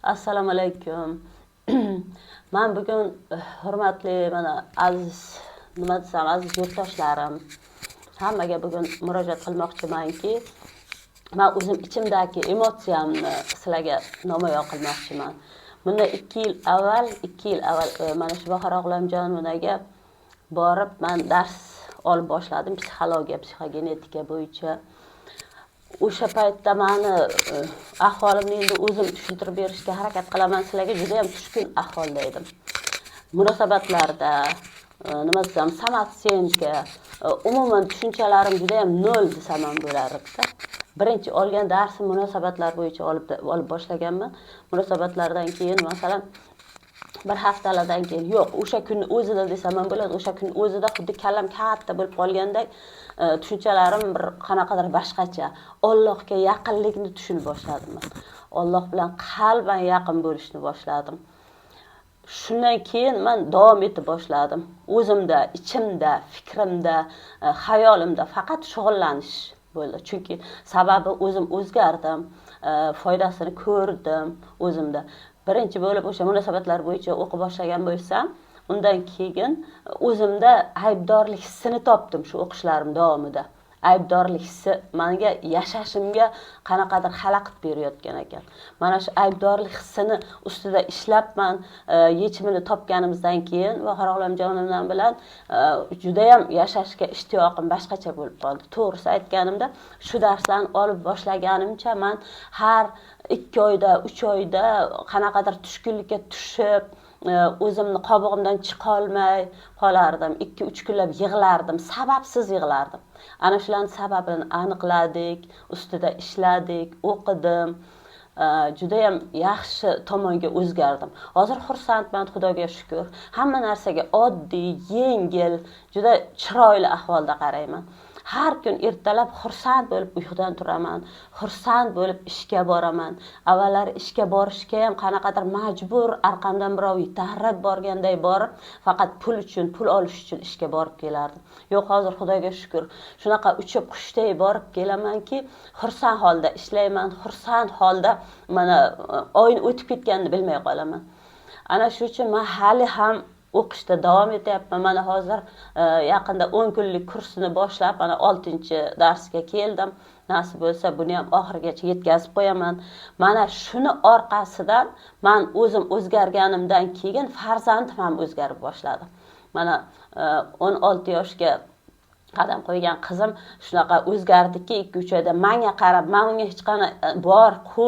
Assalomu alaykum. Men bugun hurmatli mana aziz nima desam, aziz yurtdoshlarim, hammaga bugun murojaat qilmoqchimanki, men o'zim ichimdagi emotsiyamni sizlarga namoyon qilmoqchiman. Bundan 2 yil avval mana shu Bahor G'ulomjonovaga borib men dars olib boshladim, psixologiya, psixogenetika bo'yicha. O'sha paytda meni ahvolimni endi o'zim tushuntirib berishga harakat qilaman. Sizlarga juda ham tushkun ahvolda edim. Munosabatlarda, nima desam, samootsenka, umuman tushunchalarim juda ham nol desam ham bo'lardi-da. Birinchi olgan darsim munosabatlar bo'yicha olib boshlaganman. Munosabatlardan keyin masalan bir haftalardan keyin yo'q, o'sha kunni o'zida desam ham bo'ladi, o'sha kun o'zida xuddi kallam katta bo'lib qolganda tushunchalarim bir qanaqadir boshqacha. Allohga yaqinlikni tushuna boshladim. Alloh bilan qalban yaqin bo'lishni boshladim. Shundan keyin men davom etib boshladim. O'zimda, ichimda, fikrimda, xayolimda faqat shug'ullanish bo'ldi. Chunki sababi o'zim o'zgardim, foydasini ko'rdim o'zimda. Birinchi bo'lib o'sha munosabatlar bo'yicha o'qib boshlagan bo'lsam, undan keyin o'zimda aybdorlik hissini topdim shu o'qishlarim davomida. Aybdorlik hissi menga yashashimga qanaqadir xalaqit berayotgan ekan. Mana shu aybdorlik hissini ustida ishlabman, yechimini topganimizdan keyin Bahor G'ulomjonova bilan juda ham yashashga ishtiyoqim boshqacha bo'lib qoldi. To'g'risi aytganimda, shu darslarni olib boshlaganimcha men har 2 oyda, 3 oyda qanaqadir tushkunlikka tushib, o'zimni qobig'imdan chiqa olmay qolardim. 2-3 kunlab yig'lardim, sababsiz yig'lardim. Ana shularning sababini aniqladik, ustida ishladik, o'qidim. Juda ham yaxshi tomonga o'zgardim. Hozir xursandman, Xudoga shukr. Hamma narsaga oddiy, yengil, juda chiroyli ahvolda qarayman. Har kun ertalab xursand bo'lib uyqudan turaman, xursand bo'lib ishga boraman. Avvallari ishga borishga ham qanaqadir majbur, orqamdan birov itarib borganday borib, faqat pul uchun, pul olish uchun ishga borib kelardim. Yo'q, hozir Xudoga shukr, shunaqa uchib qushday borib kelamanki, xursand holda ishlayman, xursand holda mana oyni o'tib ketganini bilmay qolaman. Ana shu uchun men hali ham o'qishda davom etyapman. Mana hozir yaqinda 10 kunlik kursini boshlab, mana 6-darsga keldim. Nasib bo'lsa, buni ham oxirigacha yetkazib qo'yaman. Mana shuni orqasidan men o'zim o'zgarganimdan keyin farzandim ham o'zgarib boshladi. Mana 16 yoshga qadam qo'ygan qizim shunaqa o'zgardiki, 2-3 oyda menga qarab, men unga hech qana bor, qo'y